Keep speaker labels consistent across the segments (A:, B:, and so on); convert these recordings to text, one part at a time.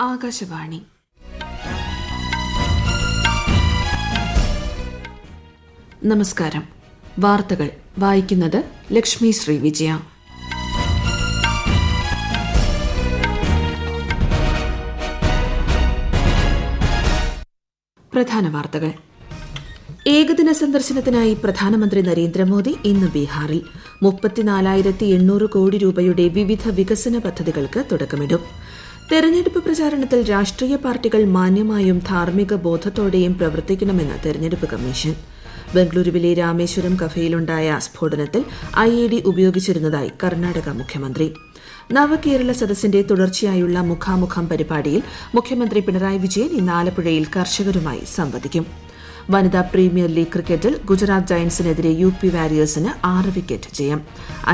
A: ആകാശവാണി. നമസ്കാരം. വാർത്തകൾ വായിക്കുന്നത് ലക്ഷ്മി ശ്രീ വിജയ. പ്രധാന വാർത്തകൾ. ഏകദിന സന്ദർശനത്തിനായി പ്രധാനമന്ത്രി നരേന്ദ്രമോദി ഇന്ന് ബീഹാറിൽ 34,800 കോടി രൂപയുടെ വിവിധ വികസന പദ്ധതികൾക്ക് തുടക്കമിടും. തെരഞ്ഞെടുപ്പ് പ്രചാരണത്തിൽ രാഷ്ട്രീയ പാർട്ടികൾ മാന്യമായും ധാർമ്മിക ബോധത്തോടെയും പ്രവർത്തിക്കണമെന്ന് തെരഞ്ഞെടുപ്പ് കമ്മീഷൻ. ബംഗളൂരുവിലെ രാമേശ്വരം കഫേയിലുണ്ടായ സ്ഫോടനത്തിൽ IED ഉപയോഗിച്ചിരുന്നതായി കർണാടക മുഖ്യമന്ത്രി. നവകേരള സദസ്സിന്റെ തുടർച്ചയായുള്ള മുഖാമുഖം പരിപാടിയിൽ മുഖ്യമന്ത്രി പിണറായി വിജയൻ ഇന്ന് ആലപ്പുഴയിൽ കർഷകരുമായി സംവദിക്കും. വനിതാ പ്രീമിയർ ലീഗ് ക്രിക്കറ്റിൽ ഗുജറാത്ത് ജയന്റ്സിനെതിരെ UP വാരിയേഴ്സിന് 6 വിക്കറ്റ് ജയം.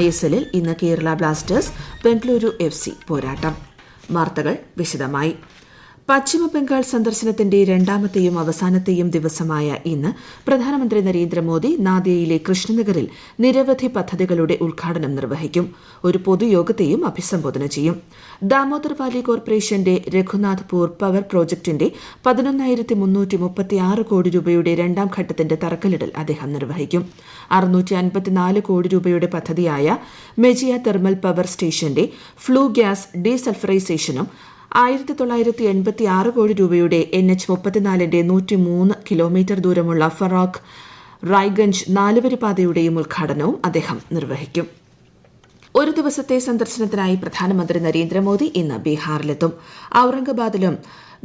A: ISLൽ ഇന്ന് കേരള ബ്ലാസ്റ്റേഴ്സ് ബംഗളൂരു FC പോരാട്ടം. വാർത്തകൾ വിശദമായി. പശ്ചിമബംഗാൾ സന്ദർശനത്തിന്റെ രണ്ടാമത്തെയും അവസാനത്തെയും ദിവസമായ ഇന്ന് പ്രധാനമന്ത്രി നരേന്ദ്രമോദി നാദിയയിലെ കൃഷ്ണനഗറിൽ നിരവധി പദ്ധതികളുടെ ഉദ്ഘാടനം നിർവഹിക്കും. ഒരു പൊതുയോഗത്തെയും അഭിസംബോധന ചെയ്യും. ദാമോദർ വാലി കോർപ്പറേഷന്റെ രഘുനാഥ്പൂർ പവർ പ്രോജക്ടിന്റെ 11,336 കോടി രൂപയുടെ രണ്ടാം ഘട്ടത്തിന്റെ തറക്കല്ലിടൽ അദ്ദേഹം നിർവഹിക്കും. 654 കോടി രൂപയുടെ പദ്ധതിയായ മെജിയ തെർമൽ പവർ സ്റ്റേഷന്റെ ഫ്ലൂ ഗ്യാസ് ഡീസൾഫറൈസേഷനും 1,986 കോടി രൂപയുടെ NH-34ന്റെ 103 കിലോമീറ്റർ ദൂരമുള്ള ഫറോക്ക് റായ്ഗഞ്ച് 4-വരി പാതയുടെയും ഉദ്ഘാടനവും അദ്ദേഹം നിർവഹിക്കും. ഒരു ദിവസത്തെ സന്ദർശനത്തിനായി പ്രധാനമന്ത്രി നരേന്ദ്രമോദി ഇന്ന് ബീഹാറിലെത്തും. ഔറംഗാബാദിലും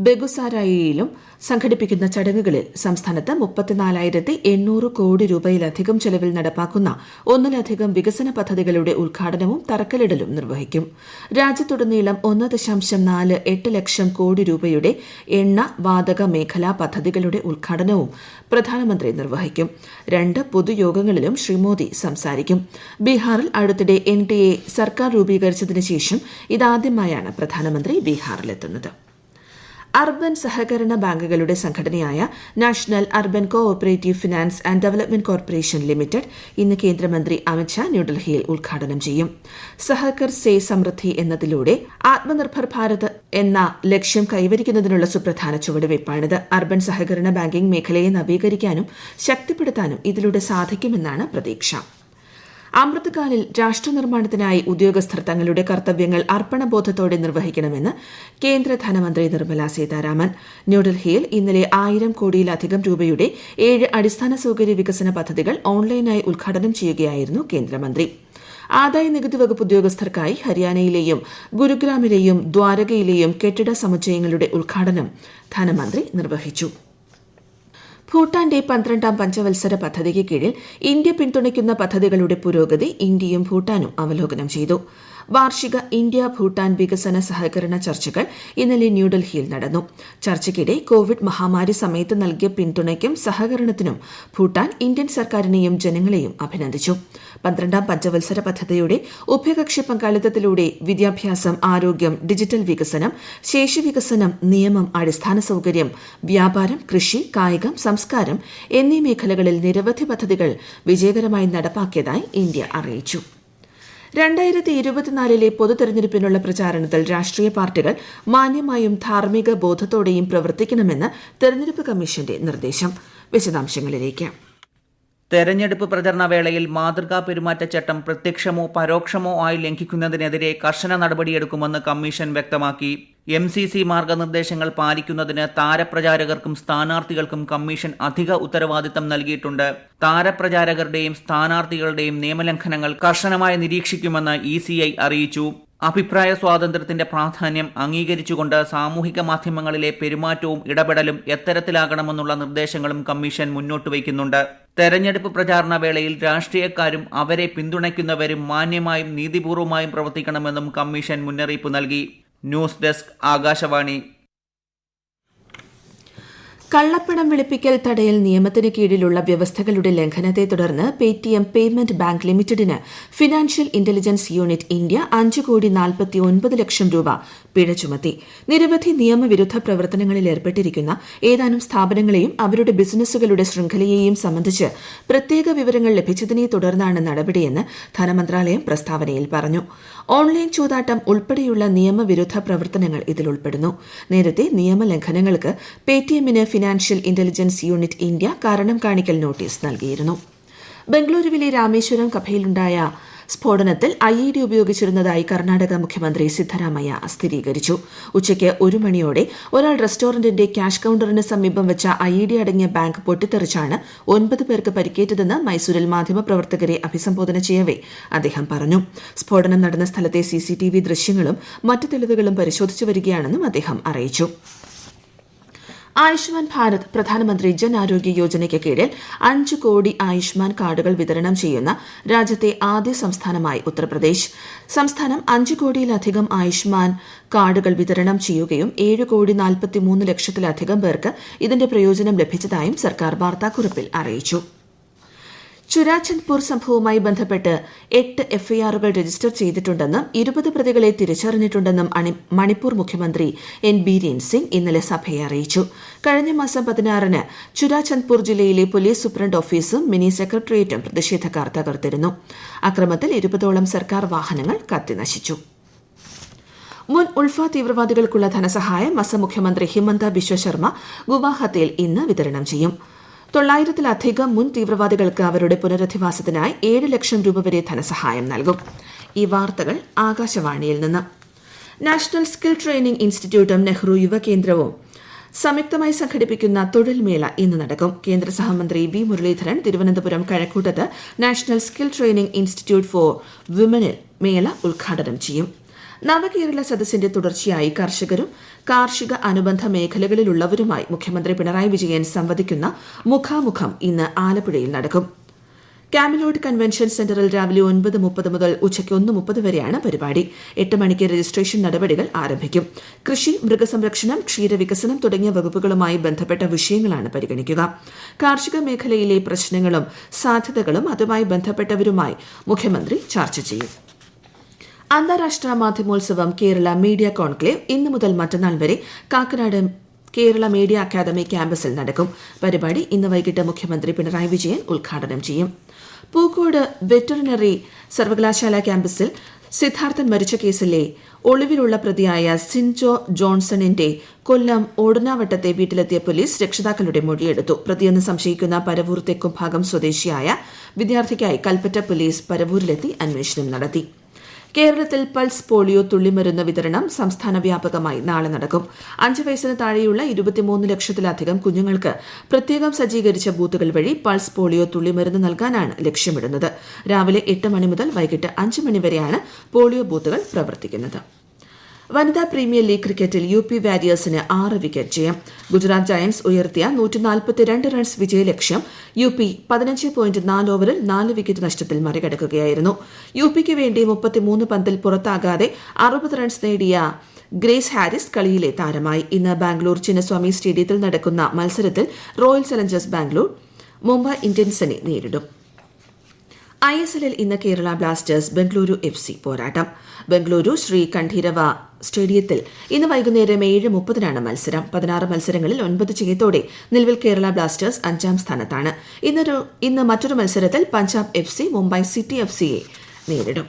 A: ബെഗുസാരായിലും സംഘടിപ്പിക്കുന്ന ചടങ്ങുകളിൽ സംസ്ഥാനത്ത് 34,800 കോടി രൂപയിലധികം ചെലവിൽ നടപ്പാക്കുന്ന ഒന്നിലധികം വികസന പദ്ധതികളുടെ ഉദ്ഘാടനവും തറക്കല്ലിടലും നിർവഹിക്കും. രാജ്യത്തുടനീളം 1.48 ലക്ഷം കോടി രൂപയുടെ എണ്ണ വാതക മേഖലാ പദ്ധതികളുടെ ഉദ്ഘാടനവും പ്രധാനമന്ത്രി നിർവഹിക്കും. 2 പൊതുയോഗങ്ങളിലും ശ്രീ മോദി സംസാരിക്കും. ബീഹാറിൽ അടുത്തിടെ NDA സർക്കാർ രൂപീകരിച്ചതിനു ശേഷം ഇതാദ്യമായാണ് പ്രധാനമന്ത്രി ബീഹാറിലെത്തുന്നത്. അർബൻ സഹകരണ ബാങ്കുകളുടെ സംഘടനയായ national urban co operative finance and development corporation limited ഇന്ന് കേന്ദ്രമന്ത്രി അമിത്ഷാ ന്യൂഡൽഹിയിൽ ഉദ്ഘാടനം ചെയ്യും. സഹകർ സേ സമൃദ്ധി എന്നതിലൂടെ ആത്മനിർഭർ ഭാരത് എന്ന ലക്ഷ്യം കൈവരിക്കുന്നതിനുള്ള സുപ്രധാന ചുവടുവയ്പ്പാണിത്. അർബൻ സഹകരണ ബാങ്കിംഗ് മേഖലയെ നവീകരിക്കാനും ശക്തിപ്പെടുത്താനും ഇതിലൂടെ സാധിക്കുമെന്നാണ് പ്രതീക്ഷ. അമൃത്കാലിൽ രാഷ്ട്രനിർമ്മാണത്തിനായി ഉദ്യോഗസ്ഥർ തങ്ങളുടെ കർത്തവ്യങ്ങൾ അർപ്പണബോധത്തോടെ നിർവഹിക്കണമെന്ന് കേന്ദ്ര ധനമന്ത്രി നിർമ്മല സീതാരാമൻ. ന്യൂഡൽഹിയിൽ ഇന്നലെ 1000 കോടിയിലധികം രൂപയുടെ 7 അടിസ്ഥാന സൌകര്യ വികസന പദ്ധതികൾ ഓൺലൈനായി ഉദ്ഘാടനം ചെയ്യുകയായിരുന്നു കേന്ദ്രമന്ത്രി. ആദായനികുതി വകുപ്പ് ഉദ്യോഗസ്ഥർക്കായി ഹരിയാനയിലെയും ഗുരുഗ്രാമിലെയും ദ്വാരകയിലെയും കെട്ടിട സമുച്ചയങ്ങളുടെ ഉദ്ഘാടനം ധനമന്ത്രി നിർവഹിച്ചു. ഭൂട്ടാന്റെ 12ാം പഞ്ചവത്സര പദ്ധതിക്ക് കീഴിൽ ഇന്ത്യ പിന്തുണയ്ക്കുന്ന പദ്ധതികളുടെ പുരോഗതി ഇന്ത്യയും ഭൂട്ടാനും അവലോകനം ചെയ്തു. വാർഷിക ഇന്ത്യ ഭൂട്ടാൻ വികസന സഹകരണ ചർച്ചകൾ ഇന്നലെ ന്യൂഡൽഹിയിൽ നടന്നു. ചർച്ചയ്ക്കിടെ കോവിഡ് മഹാമാരി സമയത്ത് നൽകിയ പിന്തുണയ്ക്കും സഹകരണത്തിനും ഭൂട്ടാൻ ഇന്ത്യൻ സർക്കാരിനെയും ജനങ്ങളെയും അഭിനന്ദിച്ചു. 12ാം പഞ്ചവത്സര പദ്ധതിയുടെ ഉഭയകക്ഷി പങ്കാളിത്തത്തിലൂടെ വിദ്യാഭ്യാസം, ആരോഗ്യം, ഡിജിറ്റൽ വികസനം, ശേഷി വികസനം, നിയമം, അടിസ്ഥാന സൌകര്യം, വ്യാപാരം, കൃഷി, കായികം, സംസ്കാരം എന്നീ മേഖലകളിൽ നിരവധി പദ്ധതികൾ വിജയകരമായി നടപ്പാക്കിയതായി ഇന്ത്യ അറിയിച്ചു. 2024 പൊതു തെരഞ്ഞെടുപ്പിനുള്ള പ്രചാരണത്തിൽ രാഷ്ട്രീയ പാർട്ടികൾ മാന്യമായും ധാർമ്മിക ബോധത്തോടെയും പ്രവർത്തിക്കണമെന്ന് തെരഞ്ഞെടുപ്പ് കമ്മീഷന്റെ നിർദ്ദേശം. വിശദാംശങ്ങളിലേക്ക്.
B: തെരഞ്ഞെടുപ്പ് പ്രചരണ വേളയിൽ മാതൃകാ പെരുമാറ്റച്ചട്ടം പ്രത്യക്ഷമോ പരോക്ഷമോ ആയി ലംഘിക്കുന്നതിനെതിരെ കർശന നടപടിയെടുക്കുമെന്ന് കമ്മീഷൻ വ്യക്തമാക്കി. MCC മാർഗനിർദ്ദേശങ്ങൾ പാലിക്കുന്നതിന് താരപ്രചാരകർക്കും സ്ഥാനാർത്ഥികൾക്കും കമ്മീഷൻ അധിക ഉത്തരവാദിത്തം നൽകിയിട്ടുണ്ട്. താരപ്രചാരകരുടെയും സ്ഥാനാർത്ഥികളുടെയും നിയമലംഘനങ്ങൾ കർശനമായി നിരീക്ഷിക്കുമെന്ന് ECI അറിയിച്ചു. അഭിപ്രായ സ്വാതന്ത്ര്യത്തിന്റെ പ്രാധാന്യം അംഗീകരിച്ചുകൊണ്ട് സാമൂഹിക മാധ്യമങ്ങളിലെ പെരുമാറ്റവും ഇടപെടലും എത്തരത്തിലാകണമെന്നുള്ള നിർദ്ദേശങ്ങളും കമ്മീഷൻ മുന്നോട്ട് വയ്ക്കുന്നുണ്ട്. തെരഞ്ഞെടുപ്പ് പ്രചാരണ വേളയിൽ രാഷ്ട്രീയക്കാരും അവരെ പിന്തുണയ്ക്കുന്നവരും മാന്യമായും നീതിപൂർവമായും പ്രവർത്തിക്കണമെന്നും കമ്മീഷൻ മുന്നറിയിപ്പ് നൽകി. News desk, Akashvani.
A: കള്ളപ്പണം വെളുപ്പിക്കൽ തടയൽ നിയമത്തിന് കീഴിലുള്ള വ്യവസ്ഥകളുടെ ലംഘനത്തെ തുടർന്ന് പേടിഎം പേയ്മെന്റ് ബാങ്ക് ലിമിറ്റഡിന് ഫിനാൻഷ്യൽ ഇന്റലിജൻസ് യൂണിറ്റ് ഇന്ത്യ 5,49,00,000 രൂപ പിഴ ചുമത്തി. നിരവധി നിയമവിരുദ്ധ പ്രവർത്തനങ്ങളിൽ ഏർപ്പെട്ടിരിക്കുന്ന ഏതാനും സ്ഥാപനങ്ങളെയും അവരുടെ ബിസിനസ്സുകളുടെ ശൃംഖലയെയും സംബന്ധിച്ച് പ്രത്യേക വിവരങ്ങൾ ലഭിച്ചതിനെ തുടർന്നാണ് നടപടിയെന്ന് ധനമന്ത്രാലയം പ്രസ്താവനയിൽ പറഞ്ഞു. ഓൺലൈൻ ചൂതാട്ടം ഉൾപ്പെടെയുള്ള നിയമവിരുദ്ധ പ്രവർത്തനങ്ങൾ ഇതിൽ ഉൾപ്പെടുന്നു. നേരത്തെ നിയമലംഘനങ്ങൾക്ക് പേടിഎമ്മിന് ഫിനാൻഷ്യൽ ഇന്റലിജൻസ് യൂണിറ്റ് ഇന്ത്യ കാരണം കാണിക്കൽ നോട്ടീസ് നൽകിയിരുന്നു. ബംഗളൂരുവിലെ രാമേശ്വരം കഫയിലുണ്ടായ സ്ഫോടനത്തിൽ IED ഉപയോഗിച്ചിരുന്നതായി കർണാടക മുഖ്യമന്ത്രി സിദ്ധരാമയ്യ സ്ഥിരീകരിച്ചു. ഉച്ചയ്ക്ക് 1 മണിയോടെ ഒരാൾ റെസ്റ്റോറന്റിന്റെ ക്യാഷ് കൌണ്ടറിന് സമീപം വെച്ച IED അടങ്ങിയ ബാങ്ക് പൊട്ടിത്തെറിച്ചാണ് 9 പേർക്ക് പരിക്കേറ്റതെന്ന് മൈസൂരിൽ മാധ്യമപ്രവർത്തകരെ അഭിസംബോധന ചെയ്യവേ അദ്ദേഹം പറഞ്ഞു. സ്ഫോടനം നടന്ന സ്ഥലത്തെ CCTV ദൃശ്യങ്ങളും മറ്റ് തെളിവുകളും പരിശോധിച്ചു വരികയാണെന്നും അദ്ദേഹം അറിയിച്ചു. ആയുഷ്മാൻ ഭാരത് പ്രധാനമന്ത്രി ജൻ ആരോഗ്യ യോജനയ്ക്ക് കീഴിൽ 5 കോടി ആയുഷ്മാൻ കാർഡുകൾ വിതരണം ചെയ്യുന്ന രാജ്യത്തെ ആദ്യ സംസ്ഥാനമായി ഉത്തർപ്രദേശ്. സംസ്ഥാനം 5 കോടിയിലധികം ആയുഷ്മാൻ കാർഡുകൾ വിതരണം ചെയ്യുകയും 7,43,00,000-ലധികം പേർക്ക് ഇതിന്റെ പ്രയോജനം ലഭിച്ചതായും സർക്കാർ വാർത്താക്കുറിപ്പിൽ അറിയിച്ചു. ചുരാചന്ദ്പൂർ സംഭവവുമായി ബന്ധപ്പെട്ട് 8 FIRകൾ രജിസ്റ്റർ ചെയ്തിട്ടുണ്ടെന്നും 20 പ്രതികളെ തിരിച്ചറിഞ്ഞിട്ടുണ്ടെന്നും മണിപ്പൂർ മുഖ്യമന്ത്രി N ബീരേൻ സിംഗ് ഇന്നലെ സഭയെ അറിയിച്ചു. കഴിഞ്ഞ മാസം 16-ന് ചുരാചന്ദ്പൂർ ജില്ലയിലെ പോലീസ് സൂപ്രണ്ട് ഓഫീസും മിനി സെക്രട്ടേറിയറ്റും പ്രതിഷേധക്കാർ തകർത്തിരുന്നു. അക്രമത്തിൽ 20ഓളം സർക്കാർ വാഹനങ്ങൾ കത്തിനശിച്ചു. മുൻ ഉൾഫ തീവ്രവാദികൾക്കുള്ള ധനസഹായം അസം മുഖ്യമന്ത്രി ഹിമന്ത ബിശ്വ ശർമ്മ ഗുവാഹത്തിയിൽ ഇന്ന് വിതരണം ചെയ്യും. 900-ലധികം മുൻ തീവ്രവാദികൾക്ക് അവരുടെ പുനരധിവാസത്തിനായി 7 ലക്ഷം രൂപ വരെ ധനസഹായം നൽകും. ഈ വാർത്തകൾ ആകാശവാണിയിൽ നിന്ന്. നാഷണൽ സ്കിൽ ട്രെയിനിംഗ് ഇൻസ്റ്റിറ്റ്യൂട്ടും നെഹ്റു യുവകേന്ദ്രവും സംയുക്തമായി സംഘടിപ്പിക്കുന്ന തൊഴിൽ മേള ഇന്ന് നടക്കും. കേന്ദ്ര സഹമന്ത്രി വി മുരളീധരൻ തിരുവനന്തപുരം കഴക്കൂട്ടത്ത് national skill training institute for വിമനിൽ മേള ഉദ്ഘാടനം ചെയ്യും. നവകേരള സദസ്സിന്റെ തുടർച്ചയായി കർഷകരും കാർഷിക അനുബന്ധ മേഖലകളിലുള്ളവരുമായി മുഖ്യമന്ത്രി പിണറായി വിജയൻ സംവദിക്കുന്ന മുഖാമുഖം ഇന്ന് ആലപ്പുഴയിൽ നടക്കും. കാമിലോഡ് കൺവെൻഷൻ സെന്ററിൽ രാവിലെ 9:30 മുതൽ ഉച്ചയ്ക്ക് 1:30 വരെയാണ് പരിപാടി. 8 മണിക്ക് രജിസ്ട്രേഷൻ നടപടികൾ ആരംഭിക്കും. കൃഷി, മൃഗസംരക്ഷണം, ക്ഷീരവികസനം തുടങ്ങിയ വകുപ്പുകളുമായി ബന്ധപ്പെട്ട വിഷയങ്ങളാണ് പരിഗണിക്കുക. കാർഷിക മേഖലയിലെ പ്രശ്നങ്ങളും സാധ്യതകളും അതുമായി ബന്ധപ്പെട്ടവരുമായി മുഖ്യമന്ത്രി ചർച്ച ചെയ്യും. അന്താരാഷ്ട്ര മാധ്യമോത്സവം കേരള മീഡിയ കോൺക്ലേവ് ഇന്ന് മുതൽ മറ്റന്നാൾ വരെ കാക്കനാട് കേരള മീഡിയ അക്കാദമി ക്യാമ്പസിൽ നടക്കും. പരിപാടി ഇന്ന് വൈകിട്ട് മുഖ്യമന്ത്രി പിണറായി വിജയൻ ഉദ്ഘാടനം ചെയ്യും. പൂക്കോട് വെറ്ററിനറി സർവകലാശാല ക്യാമ്പസിൽ സിദ്ധാർത്ഥൻ മരിച്ച കേസിലെ ഒളിവിലുള്ള പ്രതിയായ സിൻജോ ജോൺസണിന്റെ കൊല്ലം ഓടനാവട്ടത്തെ വീട്ടിലെത്തിയ പോലീസ് രക്ഷിതാക്കളുടെ മൊഴിയെടുത്തു. പ്രതിയെന്ന് സംശയിക്കുന്ന പരവൂർ തെക്കുംഭാഗം സ്വദേശിയായ വിദ്യാർത്ഥിക്കായി കൽപ്പറ്റ പോലീസ് പരവൂരിലെത്തി അന്വേഷണം നടത്തി. കേരളത്തിൽ പൾസ് പോളിയോ തുള്ളിമരുന്ന് വിതരണം സംസ്ഥാന വ്യാപകമായി നാളെ നടക്കും. 5 വയസ്സിന് താഴെയുള്ള 23 ലക്ഷത്തിലധികം കുഞ്ഞുങ്ങൾക്ക് പ്രത്യേകം സജ്ജീകരിച്ച ബൂത്തുകൾ വഴി പൾസ് പോളിയോ തുള്ളിമരുന്ന് നൽകാനാണ് ലക്ഷ്യമിടുന്നത്. രാവിലെ 8 മണി മുതൽ വൈകിട്ട് 5 മണി വരെയാണ് പോളിയോ ബൂത്തുകൾ പ്രവർത്തിക്കുന്നത്. വനിതാ പ്രീമിയർ ലീഗ് ക്രിക്കറ്റിൽ UP വാരിയേഴ്സിന് 6 വിക്കറ്റ് ജയം. ഗുജറാത്ത് ജയന്റ്സ് ഉയർത്തിയ 142 റൺസ് വിജയലക്ഷ്യം UP 15.4 ഓവറിൽ 4 വിക്കറ്റ് നഷ്ടത്തിൽ മറികടക്കുകയായിരുന്നു. UPക്ക് വേണ്ടി 33 പന്തിൽ പുറത്താകാതെ 60 റൺസ് നേടിയ ഗ്രേസ് ഹാരിസ് കളിയിലെ താരമായി. ഇന്ന് ബാംഗ്ലൂർ ചിന്നസ്വാമി സ്റ്റേഡിയത്തിൽ നടക്കുന്ന മത്സരത്തിൽ റോയൽ ചലഞ്ചേഴ്സ് ബാംഗ്ലൂർ മുംബൈ ഇന്ത്യൻസിനെ നേരിടും. ISLൽ ഇന്ന് കേരള ബ്ലാസ്റ്റേഴ്സ് ബംഗളൂരു FC പോരാട്ടം. ബംഗളൂരു ശ്രീ കണ്ഠീരവ സ്റ്റേഡിയത്തിൽ ഇന്ന് വൈകുന്നേരം 7:30-നാണ് മത്സരം. 16 മത്സരങ്ങളിൽ 9 ജയത്തോടെ നിലവിൽ കേരള ബ്ലാസ്റ്റേഴ്സ് 5ാം സ്ഥാനത്താണ്. ഇന്ന് മറ്റൊരു മത്സരത്തിൽ പഞ്ചാബ് FC മുംബൈ സിറ്റി FCയെ നേരിടും.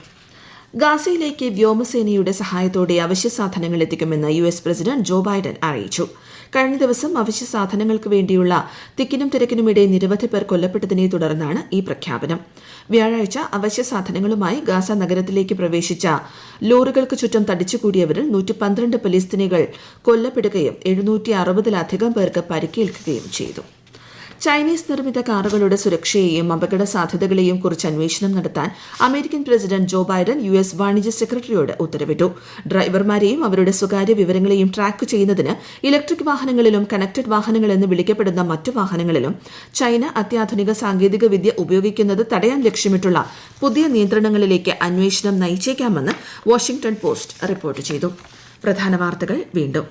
A: ഗാസയിലേക്ക് വ്യോമസേനയുടെ സഹായത്തോടെ അവശ്യ സാധനങ്ങൾ എത്തിക്കുമെന്ന് US പ്രസിഡന്റ് ജോ ബൈഡൻ അറിയിച്ചു. കഴിഞ്ഞ ദിവസം അവശ്യ സാധനങ്ങൾക്ക് വേണ്ടിയുള്ള തിക്കിനും തിരക്കിനുമിടെ നിരവധി പേർ കൊല്ലപ്പെട്ടതിനെ തുടർന്നാണ് ഈ പ്രഖ്യാപനം. വ്യാഴാഴ്ച അവശ്യ സാധനങ്ങളുമായി ഗാസ നഗരത്തിലേക്ക് പ്രവേശിച്ച ലോറികൾക്ക് ചുറ്റും തടിച്ചുകൂടിയവരിൽ 112 പലസ്തീനികൾ കൊല്ലപ്പെടുകയും 760-ലധികം പേർക്ക് പരിക്കേൽക്കുകയും ചെയ്തു. ചൈനീസ് നിർമ്മിത കാറുകളുടെ സുരക്ഷയെയും അപകട സാധ്യതകളെയും കുറിച്ച് അന്വേഷണം നടത്താൻ American president Joe Biden US വാണിജ്യ സെക്രട്ടറിയോട് ഉത്തരവിട്ടു. ഡ്രൈവർമാരെയും അവരുടെ സ്വകാര്യ വിവരങ്ങളെയും ട്രാക്ക് ചെയ്യുന്നതിന് ഇലക്ട്രിക് വാഹനങ്ങളിലും കണക്റ്റഡ് വാഹനങ്ങൾ എന്ന് വിളിക്കപ്പെടുന്ന മറ്റു വാഹനങ്ങളിലും ചൈന അത്യാധുനിക സാങ്കേതിക വിദ്യ ഉപയോഗിക്കുന്നത് തടയാൻ ലക്ഷ്യമിട്ടുള്ള പുതിയ നിയന്ത്രണങ്ങളിലേക്ക് അന്വേഷണം നയിച്ചേക്കാമെന്ന് വാഷിംഗ്ടൺ പോസ്റ്റ് റിപ്പോർട്ട് ചെയ്തു. പ്രധാന വാർത്തകൾ വീണ്ടും.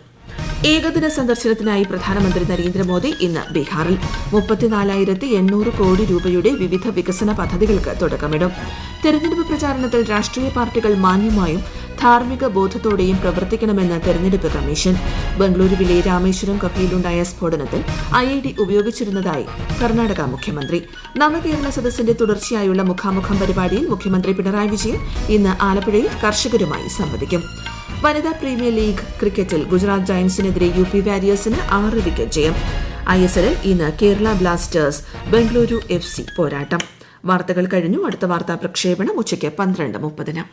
A: ഏകദിന സന്ദർശനത്തിനായി പ്രധാനമന്ത്രി നരേന്ദ്രമോദി ഇന്ന് ബീഹാറിൽ 34,800 കോടി രൂപയുടെ വിവിധ വികസന പദ്ധതികൾക്ക് തുടക്കമിടും. തെരഞ്ഞെടുപ്പ് പ്രചാരണത്തിൽ രാഷ്ട്രീയ പാർട്ടികൾ മാന്യമായും ധാർമ്മിക ബോധത്തോടെയും പ്രവർത്തിക്കണമെന്ന് തെരഞ്ഞെടുപ്പ് കമ്മീഷൻ. ബംഗളൂരുവിലെ രാമേശ്വരം കഫേയിലുണ്ടായ സ്ഫോടനത്തിൽ IED ഉപയോഗിച്ചിരുന്നതായി കർണാടക മുഖ്യമന്ത്രി. നവകേരള സദസ്സിന്റെ തുടർച്ചയായുള്ള മുഖാമുഖം പരിപാടിയിൽ മുഖ്യമന്ത്രി പിണറായി വിജയൻ ഇന്ന് ആലപ്പുഴയിൽ കർഷകരുമായി സംവദിക്കും. വനിതാ പ്രീമിയർ ലീഗ് ക്രിക്കറ്റിൽ ഗുജറാത്ത് ജയന്റ്സിനെതിരെ UP വാരിയേഴ്സിന് 6 വിക്കറ്റ് ജയം. ISLൽ ഇന്ന് കേരള ബ്ലാസ്റ്റേഴ്സ് ബംഗളൂരു FC പോരാട്ടം. വാർത്തകൾ കഴിഞ്ഞു. അടുത്ത വാർത്താ പ്രക്ഷേപണം ഉച്ചയ്ക്ക് 12:30.